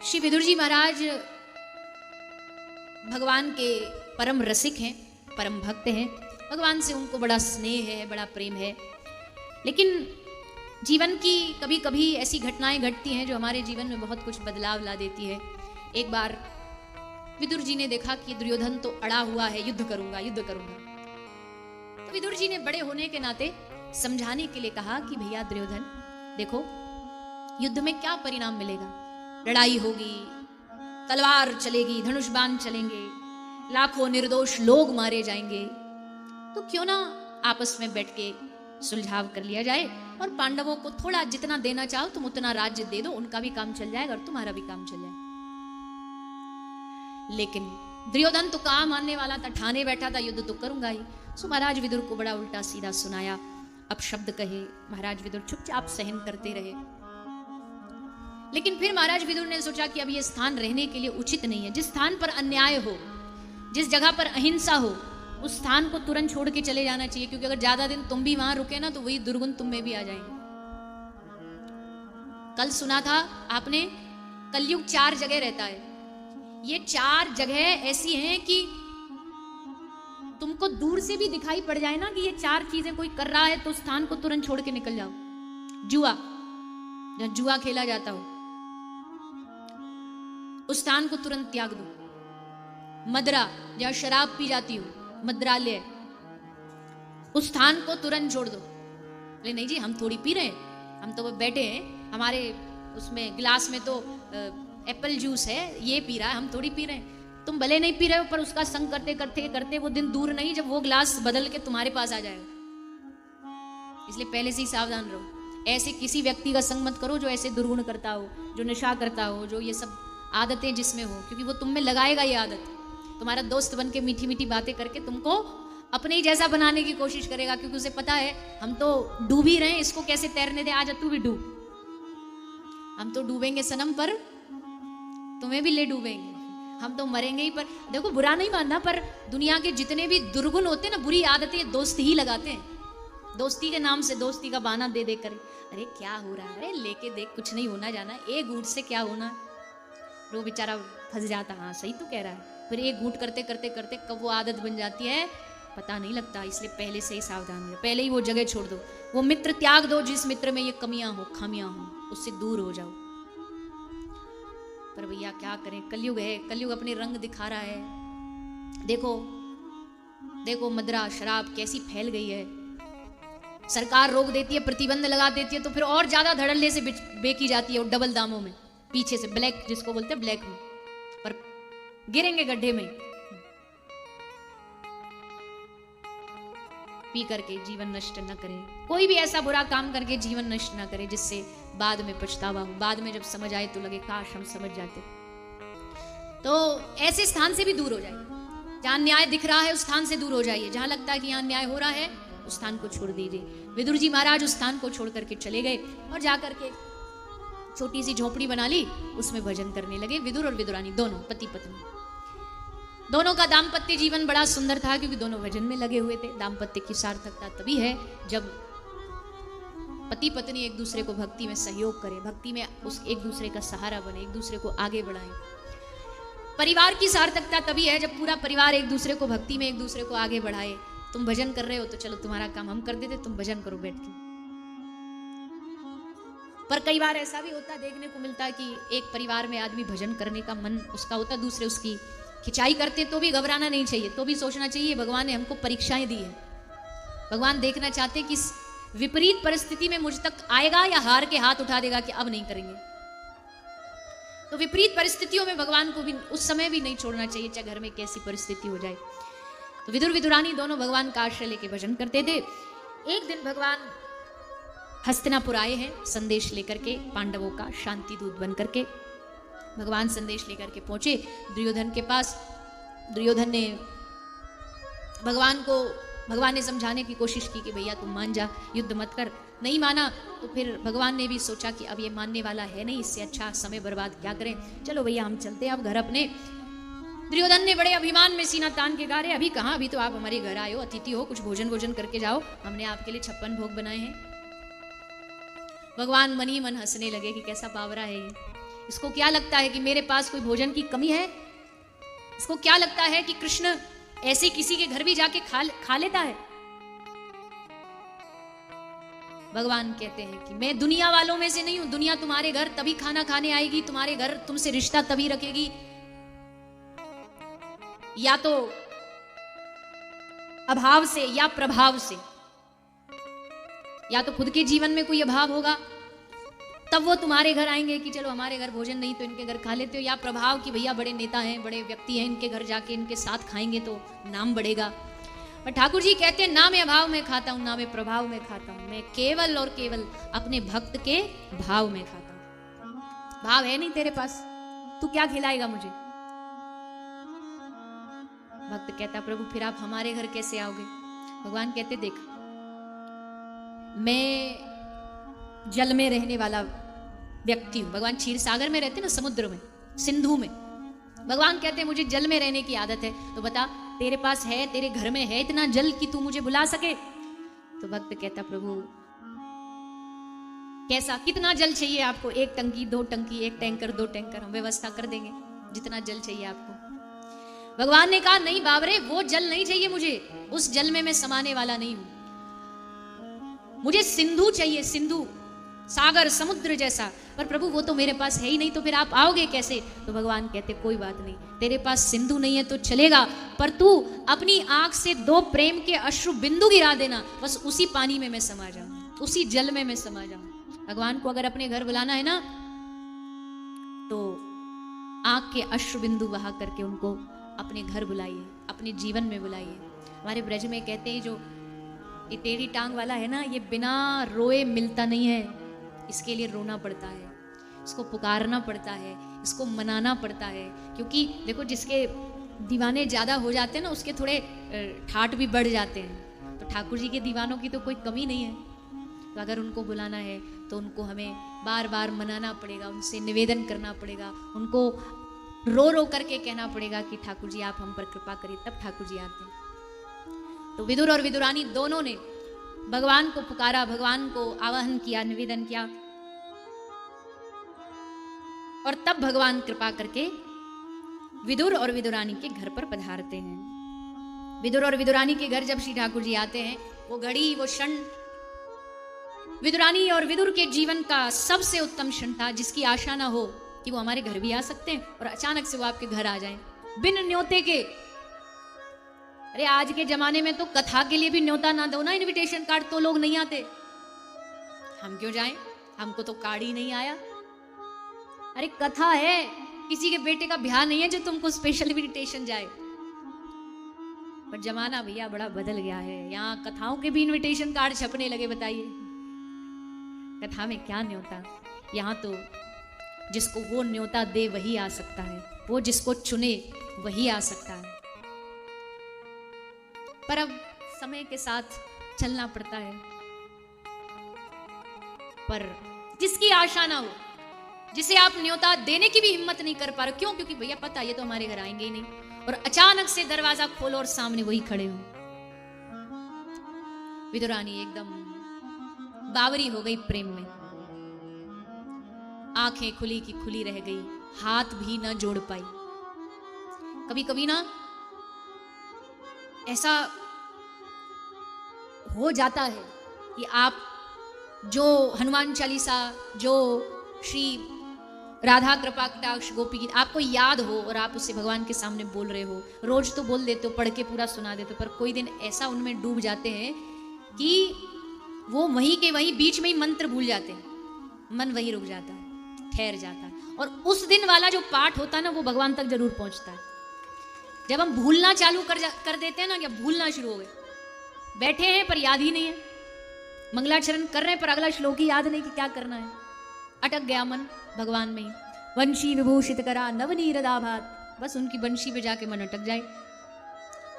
श्री विदुर जी महाराज भगवान के परम रसिक हैं, परम भक्त हैं। भगवान से उनको बड़ा स्नेह है, बड़ा प्रेम है। लेकिन जीवन की कभी कभी ऐसी घटनाएं घटती हैं जो हमारे जीवन में बहुत कुछ बदलाव ला देती है। एक बार विदुर जी ने देखा कि दुर्योधन तो अड़ा हुआ है, युद्ध करूंगा युद्ध करूंगा। तो विदुर जी ने बड़े होने के नाते समझाने के लिए कहा कि भैया दुर्योधन देखो, युद्ध में क्या परिणाम मिलेगा? लड़ाई होगी, तलवार चलेगी, धनुष बाण चलेंगे, लाखों निर्दोष लोग मारे जाएंगे। तो क्यों ना आपस में बैठ के सुलझाव कर लिया जाए और पांडवों को थोड़ा जितना देना चाहो तुम उतना राज्य दे दो, उनका भी काम चल जाएगा और तुम्हारा भी काम चल जाएगा। लेकिन दुर्योधन तो कहा मानने वाला था, ठाने बैठा था युद्ध तो करूंगा ही। सो महाराज विदुर को बड़ा उल्टा सीधा सुनाया, अब शब्द कहे। महाराज विदुर चुपचाप सहन करते रहे। लेकिन फिर महाराज विदुर ने सोचा कि अब ये स्थान रहने के लिए उचित नहीं है। जिस स्थान पर अन्याय हो, जिस जगह पर अहिंसा हो, उस स्थान को तुरंत छोड़ के चले जाना चाहिए, क्योंकि अगर ज्यादा दिन तुम भी वहां रुके ना तो वही दुर्गुण तुम में भी आ जाएंगे। कल सुना था आपने, कलयुग 4 जगह रहता है। ये 4 जगह ऐसी हैं कि तुमको दूर से भी दिखाई पड़ जाए ना कि ये 4 चीजें कोई कर रहा है तो स्थान को तुरंत छोड़ के निकल जाओ। जुआ, जहां जुआ खेला जाता हो उस स्थान को तुरंत त्याग दो। मदरा, जहां शराब पी जाती हो, मद्रालय, उस स्थान को तुरंत छोड़ दो। बोले नहीं जी हम थोड़ी पी रहे हैं, हम तो बैठे हैं, हमारे उसमें गिलास में तो एप्पल जूस है, ये पी रहा है, हम थोड़ी पी रहे हैं। तुम भले नहीं पी रहे हो पर उसका संग करते करते करते वो दिन दूर नहीं जब वो गिलास बदल के तुम्हारे पास आ जाएगा। इसलिए पहले से ही सावधान रहो। ऐसे किसी व्यक्ति का संग मत करो जो ऐसे दुर्गुण करता हो, जो नशा करता हो, जो ये सब आदतें जिसमें हो, क्योंकि वो तुम में लगाएगा ये आदत। तुम्हारा दोस्त बन के मीठी मीठी बातें करके तुमको अपने ही जैसा बनाने की कोशिश करेगा, क्योंकि उसे पता है हम तो डूब ही रहे हैं, इसको कैसे तैरने दे, आजा तू भी डूब। हम तो डूबेंगे सनम पर तुम्हें भी ले डूबेंगे, हम तो मरेंगे ही। पर देखो बुरा नहीं मानना, पर दुनिया के जितने भी दुर्गुण होते हैं ना, बुरी आदतें दोस्त ही लगाते हैं। दोस्ती के नाम से दोस्ती का बहाना दे दे कर, अरे क्या हो रहा है, अरे लेके देख कुछ नहीं होना जाना, एक घूंट से क्या होना। वो बेचारा फंस जाता, हाँ सही तो कह रहा है। फिर एक घूंट करते करते करते कब वो आदत बन जाती है पता नहीं लगता। इसलिए पहले से ही सावधान रहो, पहले ही वो जगह छोड़ दो, वो मित्र त्याग दो जिस मित्र में ये कमियां हो, खामियां हो, उससे दूर हो जाओ। पर भैया क्या करें, कलयुग है, कलयुग अपने रंग दिखा रहा है। देखो देखो मदरा शराब कैसी फैल गई है। सरकार रोक देती है, प्रतिबंध लगा देती है, तो फिर और ज्यादा धड़ल्ले से बेची जाती है और डबल दामों में, पीछे से ब्लैक, जिसको बोलते हैं ब्लैक में, पर गिरेंगे गड्ढे में। पी करके जीवन नष्ट न करें, कोई भी ऐसा बुरा काम करके जीवन नष्ट न करे जिससे बाद में पछतावा हो, बाद में जब समझ आए तो लगे काश हम समझ जाते। तो ऐसे स्थान से भी दूर हो जाइए, जहां न्याय दिख रहा है उस स्थान से दूर हो जाइए। जहां लगता है कि यहां न्याय हो रहा है उस स्थान को छोड़ दीजिए। विदुर जी महाराज उस स्थान को छोड़ करके चले गए और जाकर के छोटी सी झोपड़ी बना ली, उसमें भजन करने लगे। विदुर और विदुरानी दोनों पति पत्नी, दोनों का दाम्पत्य जीवन बड़ा सुंदर था, क्योंकि दोनों भजन में लगे हुए थे। दाम्पत्य की सार्थकता तभी है जब पति पत्नी एक दूसरे को भक्ति में सहयोग करें, भक्ति में उस एक दूसरे का सहारा बने, एक दूसरे को आगे बढ़ाएं। परिवार की सार्थकता तभी है जब पूरा परिवार एक दूसरे को भक्ति में एक दूसरे को आगे बढ़ाए। तुम भजन कर रहे हो तो चलो तुम्हारा काम हम कर देते, तुम भजन करो बैठ के। पर कई बार ऐसा भी होता, देखने को मिलता है कि एक परिवार में आदमी भजन करने का मन उसका होता, दूसरे उसकी खिंचाई करते, तो भी घबराना नहीं चाहिए, तो भी सोचना चाहिए भगवान ने हमको परीक्षाएं दी है। भगवान देखना चाहते कि विपरीत परिस्थिति में मुझ तक आएगा या हार के हाथ उठा देगा कि अब नहीं करेंगे। तो विपरीत परिस्थितियों में भगवान को भी उस समय भी नहीं छोड़ना चाहिए, चाहे घर में कैसी परिस्थिति हो जाए। तो विदुर विदुरानी दोनों भगवान का आश्रय लेके भजन करते थे। एक दिन भगवान हस्तिनापुर आए हैं संदेश लेकर के, पांडवों का शांति दूत बन करके भगवान संदेश लेकर के पहुंचे दुर्योधन के पास। दुर्योधन ने भगवान ने समझाने की कोशिश की कि भैया तुम मान जा, युद्ध मत कर। नहीं माना तो फिर भगवान ने भी सोचा कि अब ये मानने वाला है नहीं, इससे अच्छा समय बर्बाद क्या करें, चलो भैया हम चलते हैं अब घर अपने। दुर्योधन ने बड़े अभिमान में सीना तान के कहा, अरे अभी कहाँ, अभी तो आप हमारे घर आए हो, अतिथि हो, कुछ भोजन भोजन करके जाओ, हमने आपके लिए 56 भोग बनाए हैं। भगवान मन ही मन हंसने लगे कि कैसा पावरा है ये। इसको क्या लगता है कि मेरे पास कोई भोजन की कमी है? इसको क्या लगता है कि कृष्ण ऐसे किसी के घर भी जाके खा लेता है? भगवान कहते हैं कि मैं दुनिया वालों में से नहीं हूं। दुनिया तुम्हारे घर तभी खाना खाने आएगी, तुम्हारे घर तुमसे रिश्ता तभी रखेगी या तो अभाव से या प्रभाव से। या तो खुद के जीवन में कोई अभाव होगा तब वो तुम्हारे घर आएंगे कि चलो हमारे घर भोजन नहीं तो इनके घर खा लेते हो, या प्रभाव कि भैया बड़े नेता हैं, बड़े व्यक्ति हैं, इनके घर जाके इनके साथ खाएंगे तो नाम बढ़ेगा। पर ठाकुर जी कहते हैं ना मैं अभाव में खाता हूं ना मैं प्रभाव में खाता हूं, मैं केवल और केवल अपने भक्त के भाव में खाता हूं। भाव है नहीं तेरे पास, तू क्या खिलाएगा मुझे? भक्त कहता प्रभु फिर आप हमारे घर कैसे आओगे? भगवान कहते देख मैं जल में रहने वाला व्यक्ति हूं। भगवान क्षीर सागर में रहते ना, समुद्र में, सिंधु में। भगवान कहते हैं मुझे जल में रहने की आदत है, तो बता तेरे पास है, तेरे घर में है इतना जल कि तू मुझे बुला सके? तो भक्त कहता प्रभु कैसा, कितना जल चाहिए आपको? 1 टंकी 2 टंकी 1 टैंकर 2 टैंकर हम व्यवस्था कर देंगे, जितना जल चाहिए आपको। भगवान ने कहा नहीं बाबरे, वो जल नहीं चाहिए मुझे, उस जल में मैं समाने वाला नहीं हूं। मुझे सिंधु चाहिए, सिंधु, सागर, समुद्र जैसा। पर प्रभु वो तो मेरे पास है ही नहीं, तो फिर आप आओगे कैसे? तो भगवान कहते कोई बात नहीं, तेरे पास सिंधु नहीं है तो चलेगा, पर तू अपनी आंख से 2 प्रेम के अश्रु बिंदु गिरा देना, बस उसी पानी में मैं समा जाऊं, उसी जल में मैं समा जाऊं। भगवान को अगर अपने घर बुलाना है ना तो आंख के अश्रु बिंदु बहा करके उनको अपने घर बुलाइए, अपने जीवन में बुलाइए। हमारे ब्रज में कहते हैं जो ये टेढ़ी टांग वाला है ना, ये बिना रोए मिलता नहीं है, इसके लिए रोना पड़ता है, इसको पुकारना पड़ता है, इसको मनाना पड़ता है। क्योंकि देखो जिसके दीवाने ज्यादा हो जाते हैं ना उसके थोड़े ठाट भी बढ़ जाते हैं। तो ठाकुर जी के दीवानों की तो कोई कमी नहीं है, तो अगर उनको बुलाना है तो उनको हमें बार बार मनाना पड़ेगा, उनसे निवेदन करना पड़ेगा, उनको रो रो करके कहना पड़ेगा कि ठाकुर जी आप हम पर कृपा करिए, तब ठाकुर जी आते हैं। तो विदुर और विदुरानी दोनों ने भगवान को पुकारा, भगवान को आवाहन किया, निवेदन किया, और तब भगवान कृपा करके विदुर और विदुरानी के घर पर पधारते हैं। विदुर और विदुरानी के घर जब श्री ठाकुर जी आते हैं, वो घड़ी, वो क्षण विदुरानी और विदुर के जीवन का सबसे उत्तम क्षण था, जिसकी आशा ना हो कि वो हमारे घर भी आ सकते हैं और अचानक से वो आपके घर आ जाएं बिन न्योते के। अरे आज के जमाने में तो कथा के लिए भी न्योता ना दो ना, इनविटेशन कार्ड, तो लोग नहीं आते। हम क्यों जाएं, हमको तो कार्ड ही नहीं आया। अरे कथा है, किसी के बेटे का ब्याह नहीं है जो तुमको स्पेशल इनविटेशन जाए। पर जमाना भैया बड़ा बदल गया है, यहाँ कथाओं के भी इनविटेशन कार्ड छपने लगे। बताइए कथा में क्या न्योता, यहाँ तो जिसको वो न्योता दे वही आ सकता है, वो जिसको चुने वही आ सकता है। पर अब समय के साथ चलना पड़ता है। पर जिसकी आशा ना हो, जिसे आप न्योता देने की भी हिम्मत नहीं कर पा रहे, क्यों? क्योंकि भैया पता ये तो हमारे घर आएंगे ही नहीं, और अचानक से दरवाजा खोलो और सामने वही खड़े हो। विदुरानी एकदम बावरी हो गई प्रेम में, आंखें खुली की खुली रह गई, हाथ भी ना जोड़ पाई। कभी कभी ना ऐसा हो जाता है कि आप जो हनुमान चालीसा, जो श्री राधा कृपा कटाक्ष गोपी गीत आपको याद हो और आप उससे भगवान के सामने बोल रहे हो, रोज तो बोल देते हो, पढ़ के पूरा सुना देते हो, पर कोई दिन ऐसा उनमें डूब जाते हैं कि वो वहीं के वहीं बीच में ही मंत्र भूल जाते हैं, मन वहीं रुक जाता है, ठहर जाता है। और उस दिन वाला जो पाठ होता है ना, वो भगवान तक जरूर पहुंचता है। जब हम भूलना चालू कर देते हैं ना, या भूलना शुरू हो गए, बैठे हैं पर याद ही नहीं है, मंगलाचरण कर रहे हैं पर अगला श्लोक ही याद नहीं कि क्या करना है, अटक गया मन भगवान में ही। वंशी विभूषित करा नवनीरदाभात, बस उनकी बंशी पे जाके मन अटक जाए,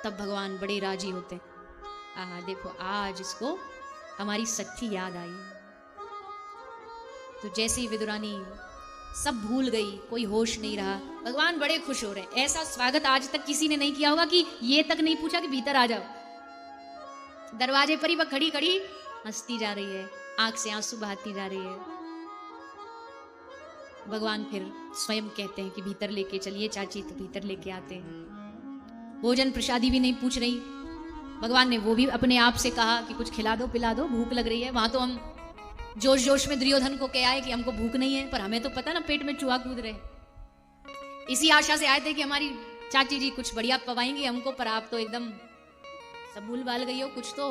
तब भगवान बड़े राजी होते। आहा देखो आज इसको हमारी सच्ची याद आई। तो जैसे ही विदुरानी सब भूल गई, कोई होश नहीं रहा, भगवान बड़े खुश हो रहे हैं। ऐसा स्वागत आज तक किसी ने नहीं किया होगा कि ये तक नहीं पूछा कि भीतर आ जाओ। दरवाजे पर ही वह खड़ी खड़ी हंसती जा रही है, आंख से आंसू बहाती जा रही है। भगवान फिर स्वयं कहते हैं कि भीतर लेके चलिए चाची, तो भीतर लेके आते हैं। भोजन प्रसादी भी नहीं पूछ रही, भगवान ने वो भी अपने आप से कहा कि कुछ खिला दो पिला दो, भूख लग रही है। वहां तो हम जोश जोश में दुर्योधन को कह आए कि हमको भूख नहीं है, पर हमें तो पता ना पेट में चूहा कूद रहे। इसी आशा से आए थे कि हमारी चाची जी कुछ बढ़िया पवाएंगे हमको, पर आप तो एकदम सब भूल भाल गई हो कुछ तो।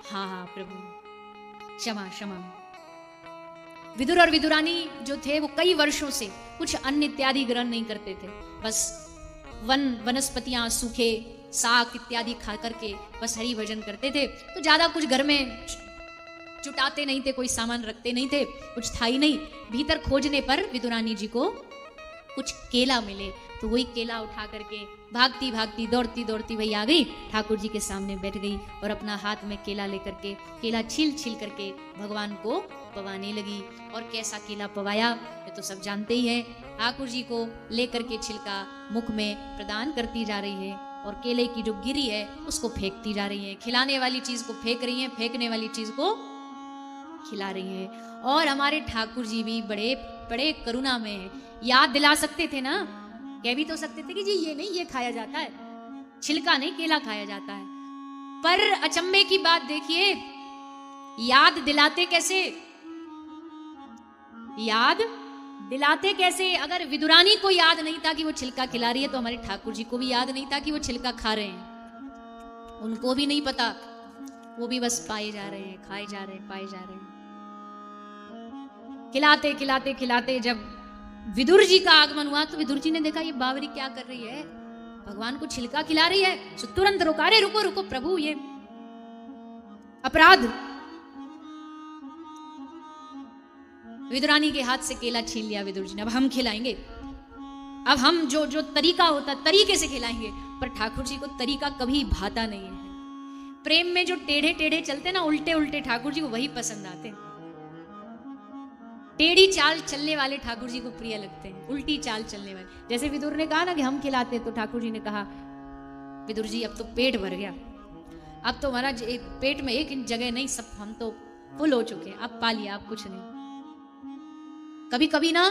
हाँ हाँ प्रभु, क्षमा क्षमा। विदुर और विदुरानी जो थे वो कई वर्षों से कुछ अन्न इत्यादि ग्रहण नहीं करते थे, बस वनस्पतियां, सूखे साग इत्यादि खा करके बस हरि भजन करते थे। तो ज्यादा कुछ घर में जुटाते नहीं थे, कोई सामान रखते नहीं थे, कुछ था ही नहीं। भीतर खोजने पर विदुरानी जी को कुछ केला मिले, तो वही केला उठा करके भागती भागती दौड़ती दौड़ती वही आ गई, ठाकुर जी के सामने बैठ गई और अपना हाथ में केला लेकर के केला छील छील करके भगवान को पवाने लगी। और कैसा केला पवाया ये तो सब जानते ही हैं। ठाकुर जी को लेकर के छिलका मुख में प्रदान करती जा रही है और केले की जो गिरी है उसको फेंकती जा रही है। खिलाने वाली चीज को फेंक रही है, फेंकने वाली चीज को खिला रही है। और हमारे ठाकुर जी भी बड़े बड़े करुणा में है। याद दिला सकते थे ना, कह भी तो सकते थे कि जी ये नहीं, ये खाया जाता है, छिलका नहीं केला खाया जाता है। पर अचंभे की बात देखिए, याद दिलाते कैसे, याद दिलाते कैसे। अगर विदुरानी को याद नहीं था कि वो छिलका खिला रही है, तो हमारे ठाकुर जी को भी याद नहीं था कि वो छिलका खा रहे हैं। उनको भी नहीं पता, वो भी बस पाए जा रहे हैं, खाए जा रहे हैं, पाए जा रहे हैं। खिलाते खिलाते खिलाते जब विदुर जी का आगमन हुआ तो विदुर जी ने देखा ये बावरी क्या कर रही है, भगवान को छिलका खिला रही है। तो तुरंत रोका, रे रुको रुको प्रभु, ये अपराध। विदुरानी के हाथ से केला छीन लिया विदुर जी ने। अब हम खिलाएंगे, अब हम जो जो तरीका होता तरीके से खिलाएंगे। पर ठाकुर जी को तरीका कभी भाता नहीं है। प्रेम में जो टेढ़े टेढ़े चलते ना, उल्टे उल्टे, ठाकुर जी को वही पसंद आते। टेढ़ी चाल चलने वाले ठाकुर जी को प्रिय लगते हैं, उल्टी चाल चलने वाले। जैसे विदुर ने कहा ना कि हम खिलाते, तो ठाकुर जी ने कहा विदुर जी अब तो पेट भर गया, अब तो हमारा पेट में एक इंच जगह नहीं, सब हम तो फुल हो चुके हैं, अब पा लिया, अब कुछ नहीं। कभी कभी ना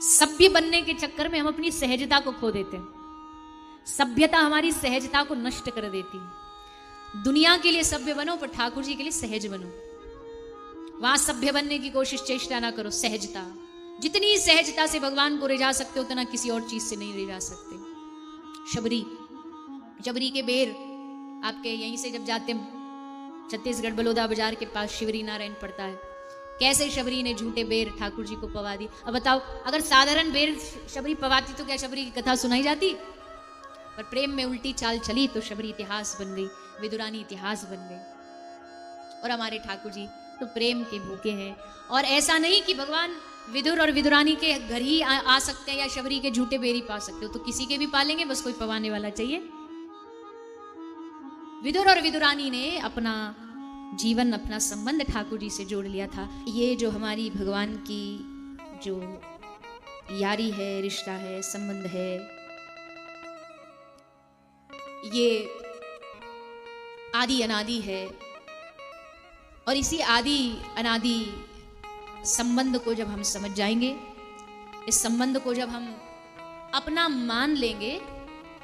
सभ्य बनने के चक्कर में हम अपनी सहजता को खो देते हैं। सभ्यता हमारी सहजता को नष्ट कर देती है। दुनिया के लिए सभ्य बनो, पर ठाकुर जी के लिए सहज बनो। वहां सभ्य बनने की कोशिश चेष्टा ना करो। सहजता, जितनी सहजता से भगवान को रिझा सकते हो उतना किसी और चीज से नहीं रिझा सकते। शबरी, शबरी के बेर आपके यहीं से जब जाते छत्तीसगढ़ बलौदा बाजार के पास शिवरी नारायण पड़ता है, कैसे शबरी ने झूठे बेर ठाकुर जी को पवा दी। अब बताओ, अगर साधारण बेर शबरी पवाती तो क्या शबरी की कथा सुनाई जाती? पर प्रेम में उल्टी चाल चली तो शबरी इतिहास बन गई, विदुरानी इतिहास बन गई। और हमारे ठाकुर जी तो प्रेम के भूखे हैं। और ऐसा नहीं कि भगवान विदुर और विदुरानी के घर ही आ सकते हैं या शबरी के झूठे बेर ही पा सकते हो, तो किसी के भी पालेंगे, बस कोई पवाने वाला चाहिए। विदुर और विदुरानी ने अपना जीवन, अपना संबंध ठाकुर जी से जोड़ लिया था। ये जो हमारी भगवान की जो यारी है, रिश्ता है, संबंध है, ये आदि अनादि है। और इसी आदि अनादि संबंध को जब हम समझ जाएंगे, इस संबंध को जब हम अपना मान लेंगे,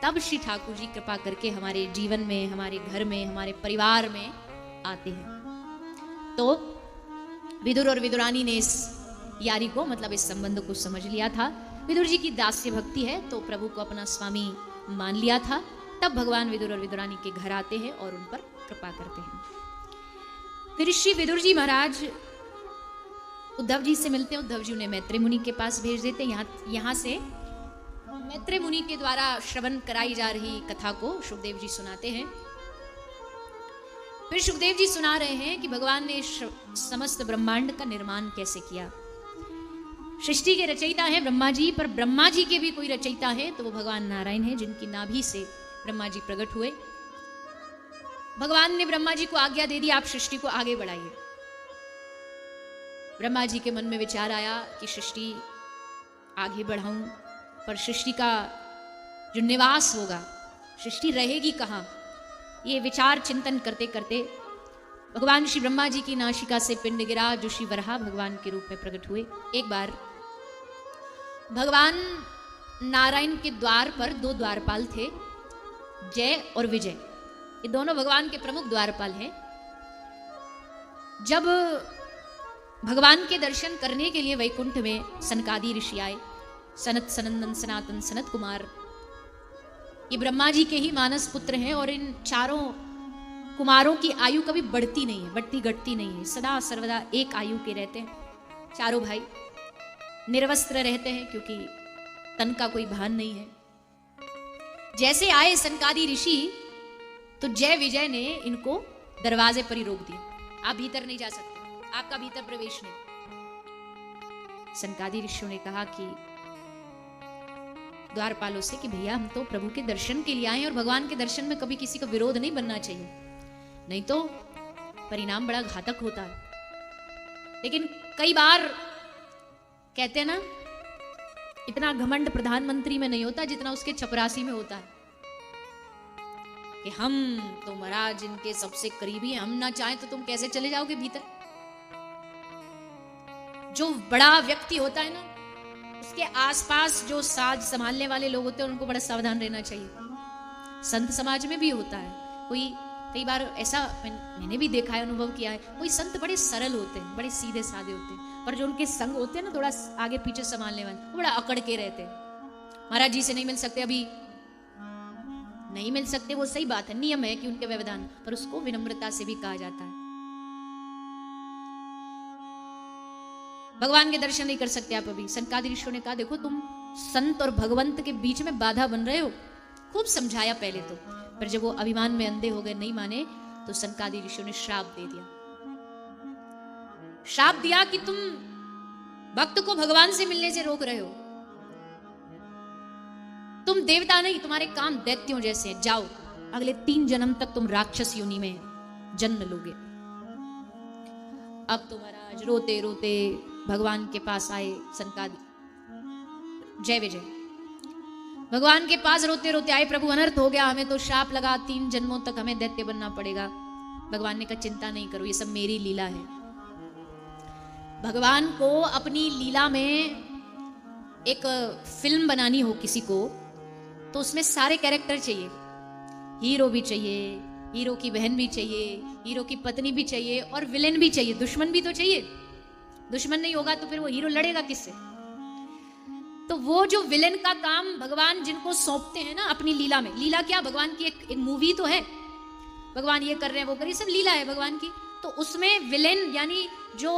तब श्री ठाकुर जी कृपा करके हमारे जीवन में, हमारे घर में, हमारे परिवार में आते हैं। तो विदुर और विदुरानी ने इस यारी को, मतलब इस संबंध को समझ लिया था। विदुर जी की दास्य भक्ति है तो प्रभु को अपना स्वामी मान लिया था। तब भगवान विदुर और विदुरानी के घर आते हैं और उन पर कृपा करते हैं। फिर श्री विदुर जी महाराज उद्धव जी से मिलते हैं। उद्धव जी उन्हें मैत्रेय मुनि के पास भेज देते हैं। यहाँ से मैत्रेय मुनि के द्वारा श्रवण कराई जा रही कथा को सुखदेव जी सुनाते हैं। फिर सुखदेव जी सुना रहे हैं कि भगवान ने समस्त ब्रह्मांड का निर्माण कैसे किया। सृष्टि के रचयिता हैं ब्रह्मा जी, पर ब्रह्मा जी के भी कोई रचयिता है तो वो भगवान नारायण है, जिनकी नाभि से ब्रह्मा जी प्रकट हुए। भगवान ने ब्रह्मा जी को आज्ञा दे दी, आप सृष्टि को आगे बढ़ाइए। ब्रह्मा जी के मन में विचार आया कि सृष्टि आगे बढ़ाऊं, पर सृष्टि का जो निवास होगा, सृष्टि रहेगी कहाँ, ये विचार चिंतन करते करते भगवान श्री ब्रह्मा जी की नासिका से पिंड गिरा जो श्री वराह भगवान के रूप में प्रकट हुए। एक बार भगवान नारायण के द्वार पर दो द्वारपाल थे, जय और विजय। ये दोनों भगवान के प्रमुख द्वारपाल हैं। जब भगवान के दर्शन करने के लिए वैकुंठ में सनकादि ऋषि आए, सनत, सनंदन, सनातन, सनत कुमार, ये ब्रह्मा जी के ही मानस पुत्र हैं और इन चारों कुमारों की आयु कभी बढ़ती नहीं है, बढ़ती घटती नहीं है, सदा सर्वदा एक आयु के रहते हैं। चारों भाई निर्वस्त्र रहते हैं क्योंकि तन का कोई भान नहीं है। जैसे आए सनकादि ऋषि तो जय विजय ने इनको दरवाजे पर ही रोक दिया, आप भीतर नहीं जा सकते, आपका भीतर प्रवेश नहीं। सनकादि ऋषियों ने कहा कि द्वारपालों से कि भैया हम तो प्रभु के दर्शन के लिए आए और भगवान के दर्शन में कभी किसी का विरोध नहीं बनना चाहिए, नहीं तो परिणाम बड़ा घातक होता है। लेकिन कई बार कहते हैं ना, इतना घमंड प्रधानमंत्री में नहीं होता जितना उसके चपरासी में होता है कि हम तो महाराज इनके सबसे करीबी हैं, हम ना चाहें तो तुम कैसे चले जाओगे भीतर। जो बड़ा व्यक्ति होता है ना, उसके आसपास जो साज संभालने वाले लोग होते हैं उनको बड़ा सावधान रहना चाहिए। संत समाज में भी होता है, कोई कई बार ऐसा मैंने भी देखा है, अनुभव किया है, कोई संत बड़े सरल होते हैं, बड़े सीधे साधे होते हैं, पर जो उनके संग होते हैं ना थोड़ा आगे पीछे संभालने वाले, वो बड़ा अकड़ के रहते हैं। महाराज जी से नहीं मिल सकते, अभी नहीं मिल सकते, वो सही बात है, नियम है कि उनके व्यवधान, पर उसको विनम्रता से भी कहा जाता है। भगवान के दर्शन नहीं कर सकते आप अभी। सनकादि ऋषियों ने कहा देखो तुम संत और भगवंत के बीच में बाधा बन रहे हो। खूब समझाया पहले तो, पर जब वो अभिमान में अंधे हो गए, नहीं माने, तो सनकादि ऋषियों ने श्राप दे दिया। श्राप दिया कि तुम भक्त को भगवान से मिलने से रोक रहे हो, तुम देवता नहीं, तुम्हारे काम दैत्यों जैसे हैं, जाओ अगले 3 जन्म तक तुम राक्षस योनि में जन्म लोगे। अब तो महाराज रोते रोते भगवान के पास आए सनकादि, जय विजय भगवान के पास रोते रोते आए, प्रभु अनर्थ हो गया, हमें तो श्राप लगा, 3 जन्मों तक हमें दैत्य बनना पड़ेगा। भगवान ने कहा चिंता नहीं करो, ये सब मेरी लीला है। भगवान को अपनी लीला में एक फिल्म बनानी हो किसी को, तो उसमें सारे कैरेक्टर चाहिए, हीरो भी चाहिए, हीरो की बहन भी चाहिए, हीरो की पत्नी भी चाहिए और विलेन भी चाहिए, दुश्मन भी तो चाहिए। दुश्मन नहीं होगा तो फिर वो हीरो लड़ेगा किससे। तो वो जो विलेन का काम भगवान जिनको सौंपते हैं ना अपनी लीला में, लीला क्या, भगवान की एक मूवी तो है, भगवान ये कर रहे हैं वो कर रहे हैं, सब लीला है भगवान की। तो उसमें विलेन यानी जो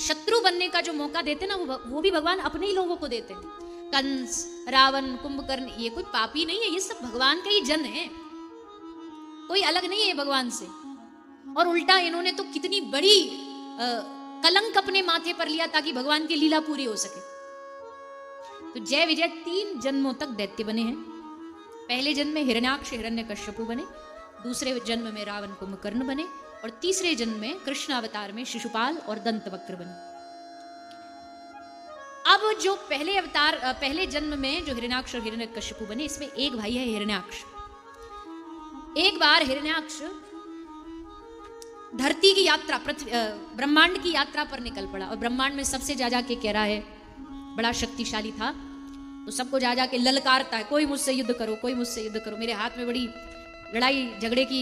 शत्रु बनने का जो मौका देते हैं ना, वो भी भगवान अपने ही लोगों को देते हैं। कंस, रावण, कुंभकर्ण, ये कोई पापी नहीं है, ये सब भगवान का ही जन है, कोई अलग नहीं है भगवान से। और उल्टा इन्होंने तो कितनी बड़ी कलंक अपने माथे पर लिया ताकि भगवान की लीला पूरी हो सके। तो जय विजय 3 जन्मों तक दैत्य बने हैं। पहले जन्म में हिरण्याक्ष हिरण्यकश्यपु बने, दूसरे जन्म में रावण कुंभकर्ण बने और तीसरे जन्म में कृष्ण अवतार में शिशुपाल और दंतवक्र बने। अब जो पहले जन्म में जो हिरण्याक्ष और हिरण्यकश्यपु बने, इसमें एक भाई है हिरण्याक्ष। एक बार हिरण्याक्ष धरती की यात्रा, ब्रह्मांड की यात्रा पर निकल पड़ा और ब्रह्मांड में सबसे जा के कह रहा है, बड़ा शक्तिशाली था, तो सबको जा के ललकारता है, कोई मुझसे युद्ध करो, कोई मुझसे युद्ध करो, मेरे हाथ में बड़ी लड़ाई झगड़े की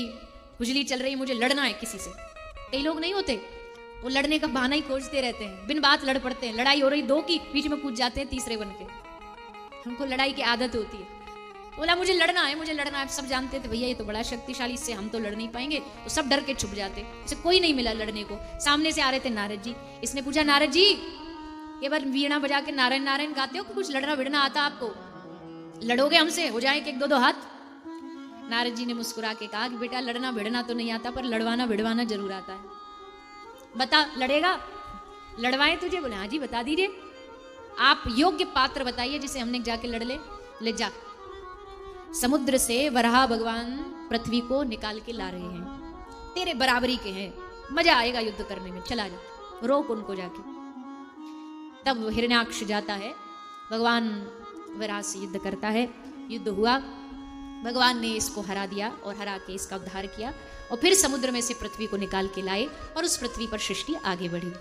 खुजली चल रही, मुझे लड़ना है किसी से। कई लोग नहीं होते, वो लड़ने का बहाना ही खोजते रहते हैं, बिन बात लड़ पड़ते हैं, लड़ाई हो रही 2 की, बीच में कूद जाते हैं तीसरे बन के, हमको लड़ाई की आदत होती है। बोला मुझे लड़ना है, मुझे लड़ना है। सब जानते थे भैया ये तो बड़ा शक्तिशाली, इससे हम तो लड़ नहीं पाएंगे, तो सब डर के छुप जाते, इसे कोई नहीं मिला लड़ने को। सामने से आ रहे थे नारद जी, इसने पूछा नारद जी ये बार वीणा बजा के नारायण नारायण गाते हो कि कुछ लड़ना भिड़ना आता आपको, लड़ोगे हमसे, हो जाए कि 1-2 हाथ। नारद जी ने मुस्कुरा के कहा कि बेटा लड़ना भिड़ना तो नहीं आता, पर लड़वाना भिड़वाना जरूर आता है, बता लड़ेगा, लड़वाए तुझे। बोले हाँ जी बता दीजिए, आप योग्य पात्र बताइए जिसे हमने जाके लड़ ले जा। समुद्र से वराह भगवान पृथ्वी को निकाल के ला रहे हैं, तेरे बराबरी के हैं, मजा आएगा युद्ध करने में, चला जा, रोक उनको जाके। तब हिरण्याक्ष जाता है, भगवान वराह से युद्ध करता है, युद्ध हुआ, भगवान ने इसको हरा दिया और हरा के इसका उद्धार किया और फिर समुद्र में से पृथ्वी को निकाल के लाए और उस पृथ्वी पर सृष्टि आगे बढ़ी।